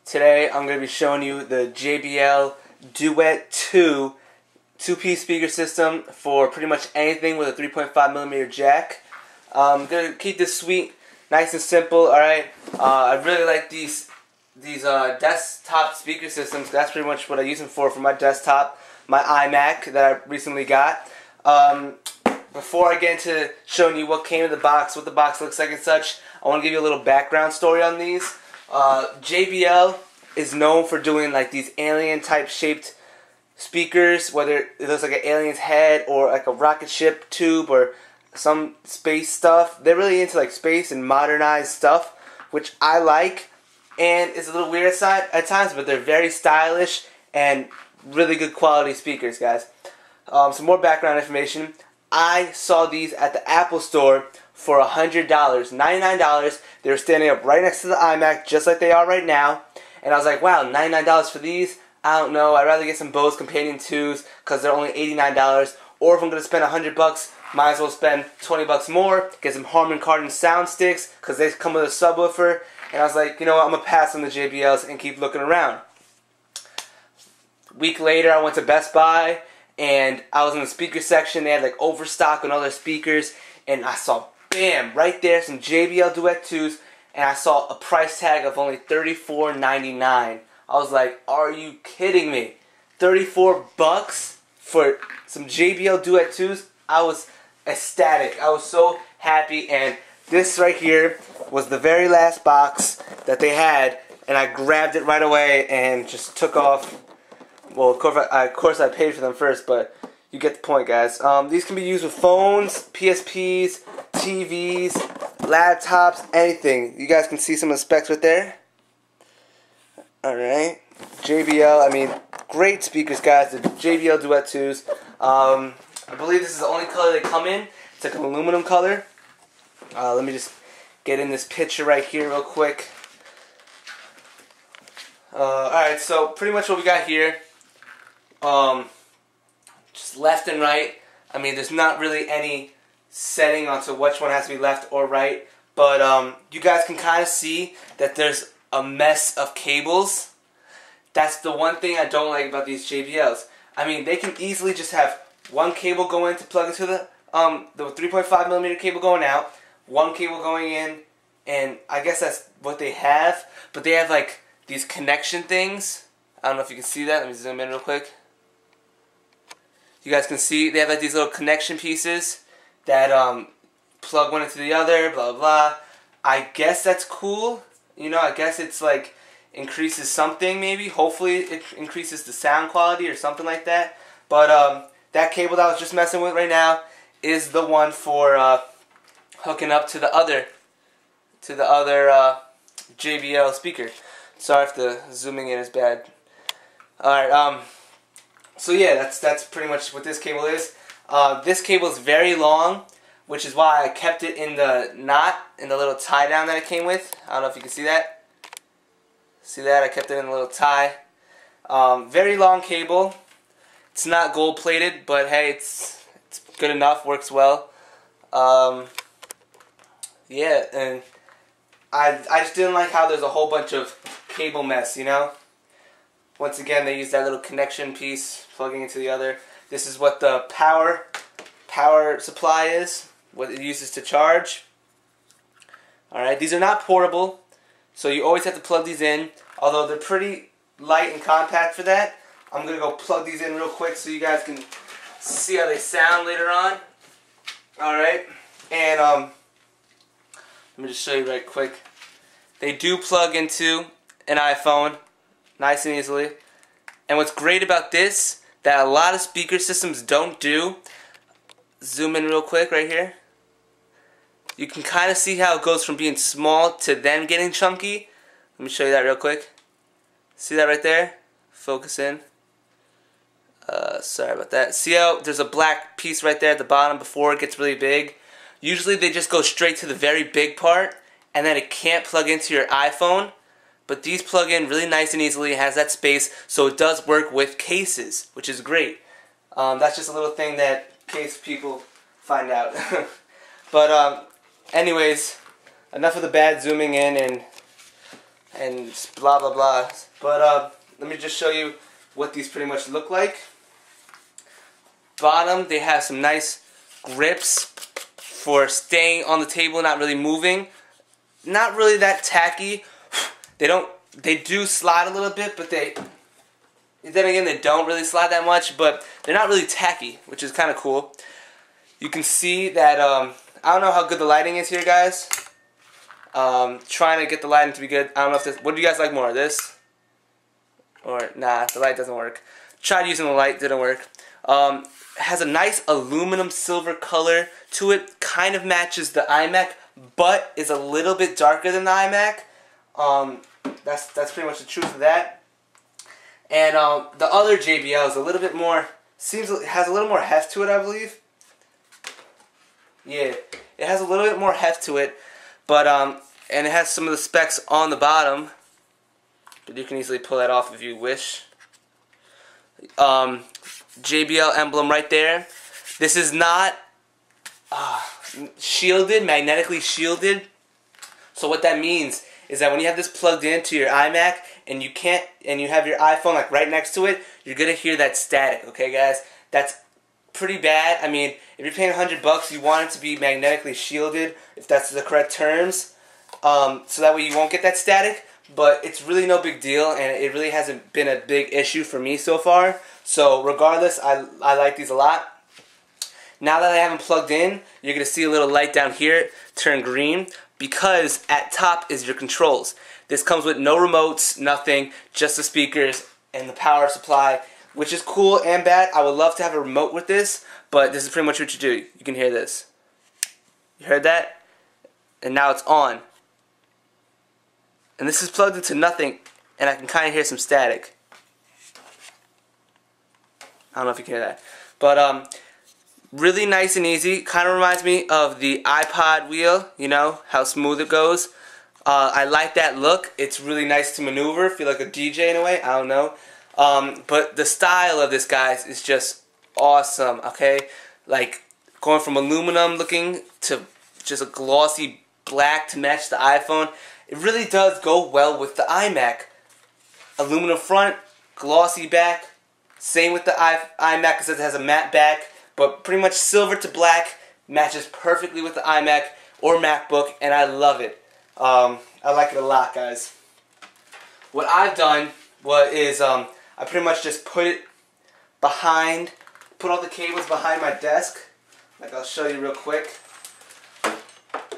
Today I'm going to be showing you the JBL Duet 2 two-piece speaker system for pretty much anything with a 3.5mm jack. I'm going to keep this sweet, nice and simple, alright? I really like these desktop speaker systems. That's pretty much what I use them for my desktop, my iMac that I recently got. Before I get into showing you what came in the box, what the box looks like and such, I want to give you a little background story on these. JBL is known for doing like these alien type shaped speakers, whether it looks like an alien's head or like a rocket ship tube or some space stuff. They're really into like space and modernized stuff, which I like, and it's a little weird at times, but they're very stylish and really good quality speakers, guys. Some more background information. I saw these at the Apple store for $100, $99. They were standing up right next to the iMac, just like they are right now. And I was like, wow, $99 for these? I don't know. I'd rather get some Bose Companion 2s because they're only $89. Or if I'm going to spend $100, might as well spend $20 more. Get some Harman Kardon sound sticks because they come with a subwoofer. And I was like, you know what, I'm going to pass on the JBLs and keep looking around. A week later, I went to Best Buy, and I was in the speaker section. They had like overstock on other speakers, and I saw, bam, right there, some JBL Duet 2s, and I saw a price tag of only $34.99. I was like, are you kidding me? 34 bucks for some JBL Duet 2s? I was ecstatic. I was so happy, and this right here was the very last box that they had, and I grabbed it right away and just took off. Well, of course I paid for them first, but you get the point, guys. These can be used with phones, PSPs, TVs, laptops, anything. You guys can see some of the specs right there. Alright. JBL, I mean, great speakers, guys. The JBL Duet 2s. I believe this is the only color they come in. It's like an aluminum color. Let me just get in this picture right here real quick. Alright, so pretty much what we got here. Just left and right. I mean, there's not really any setting onto which one has to be left or right, but you guys can kind of see that there's a mess of cables. That's the one thing I don't like about these JBLs. I mean, they can easily just have one cable go in to plug into the 3.5mm cable going out, one cable going in, and I guess that's what they have. But they have like these connection things. I don't know if you can see that. Let me zoom in real quick. You guys can see they have like these little connection pieces that plug one into the other, blah blah blah. I guess that's cool. You know, I guess it's like increases something maybe. Hopefully it increases the sound quality or something like that. But that cable that I was just messing with right now is the one for hooking up to the other JBL speaker. Sorry if the zooming in is bad. Alright, so yeah, that's pretty much what this cable is. This cable is very long, which is why I kept it in the knot, in the little tie down that it came with. I don't know if you can see that. See that? I kept it in a little tie. Very long cable. It's not gold plated, but hey, it's good enough, works well. Yeah, and I just didn't like how there's a whole bunch of cable mess, you know? Once again, they use that little connection piece plugging into the other. This is what the power supply is, what it uses to charge. Alright, these are not portable, so you always have to plug these in, although they're pretty light and compact for that. I'm going to go plug these in real quick so you guys can see how they sound later on. Alright, and let me just show you right quick. They do plug into an iPhone nice and easily. And what's great about this that a lot of speaker systems don't do, zoom in real quick right here. You can kind of see how it goes from being small to then getting chunky. Let me show you that real quick. See that right there? Focus in. Sorry about that. See how there's a black piece right there at the bottom before it gets really big? Usually they just go straight to the very big part, and then it can't plug into your iPhone. But these plug in really nice and easily. It has that space, so it does work with cases, which is great. That's just a little thing that in case people find out. But anyways, enough of the bad zooming in, and and blah blah blah. But let me just show you what these pretty much look like. Bottom, they have some nice grips for staying on the table, not really moving. Not really that tacky. They do slide a little bit, but then again, they don't really slide that much, but they're not really tacky, which is kind of cool. You can see that, I don't know how good the lighting is here, guys. Trying to get the lighting to be good. I don't know if this, what do you guys like more, this? Or, nah, the light doesn't work. Tried using the light, didn't work. Has a nice aluminum silver color to it. Kind of matches the iMac, but is a little bit darker than the iMac. That's pretty much the truth of that. And the other JBL is a little bit more, has a little more heft to it, I believe. Yeah, it has a little bit more heft to it, but and it has some of the specs on the bottom, but you can easily pull that off if you wish. JBL emblem right there. This is not shielded, magnetically shielded. So what that means is that when you have this plugged into your iMac and you have your iPhone like right next to it, you're gonna hear that static. Okay, guys, that's pretty bad. I mean, if you're paying $100, you want it to be magnetically shielded, if that's the correct terms, so that way you won't get that static. But it's really no big deal, and it really hasn't been a big issue for me so far. So regardless, I like these a lot. Now that I have them plugged in, you're going to see a little light down here turn green, because at top is your controls. This comes with no remotes, nothing, just the speakers and the power supply, which is cool and bad. I would love to have a remote with this, but this is pretty much what you do. You can hear this. You heard that? And now it's on. And this is plugged into nothing, and I can kind of hear some static. I don't know if you can hear that. But really nice and easy. Kind of reminds me of the iPod wheel, you know, how smooth it goes. I like that look. It's really nice to maneuver. Feel like a DJ in a way. I don't know. But the style of this, guys, is just awesome, okay? Like, going from aluminum looking to just a glossy black to match the iPhone. It really does go well with the iMac. Aluminum front, glossy back. Same with the iMac, because it has a matte back. But pretty much silver to black matches perfectly with the iMac or MacBook, and I love it. I like it a lot, guys. What I've done is I pretty much just put it behind, put all the cables behind my desk. Like, I'll show you real quick.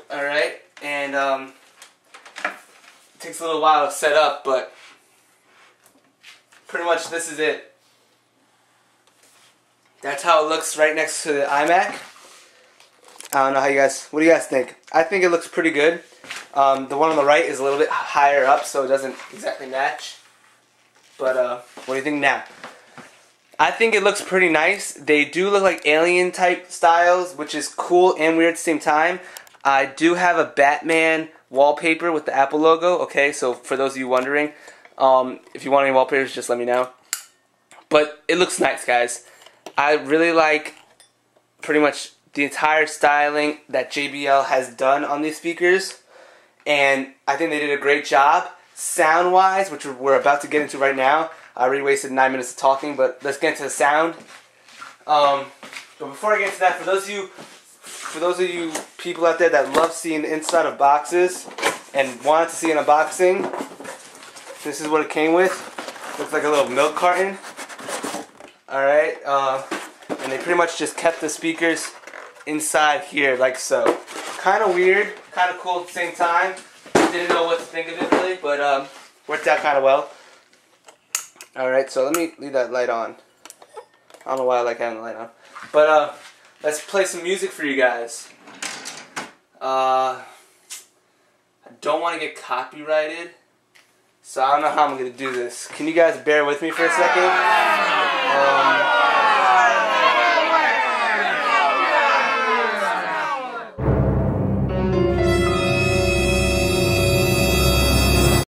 Alright, and it takes a little while to set up, but pretty much this is it. That's how it looks right next to the iMac. I don't know how you guys, what do you guys think? I think it looks pretty good. The one on the right is a little bit higher up, so it doesn't exactly match. But what do you think now? I think it looks pretty nice. They do look like alien type styles, which is cool and weird at the same time. I do have a Batman wallpaper with the Apple logo, okay, so for those of you wondering, if you want any wallpapers, just let me know. But it looks nice, guys. I really like pretty much the entire styling that JBL has done on these speakers, and I think they did a great job. Sound-wise, which we're about to get into right now, I already wasted 9 minutes of talking, but let's get into the sound. But before I get to that, for those of you people out there that love seeing the inside of boxes and wanted to see an unboxing, this is what it came with. Looks like a little milk carton. Alright, and they pretty much just kept the speakers inside here like so. Kind of weird, kind of cool at the same time. Didn't know what to think of it really, but worked out kind of well. Alright, so let me leave that light on. I don't know why I like having the light on. But let's play some music for you guys. I don't want to get copyrighted, so I don't know how I'm going to do this. Can you guys bear with me for a second?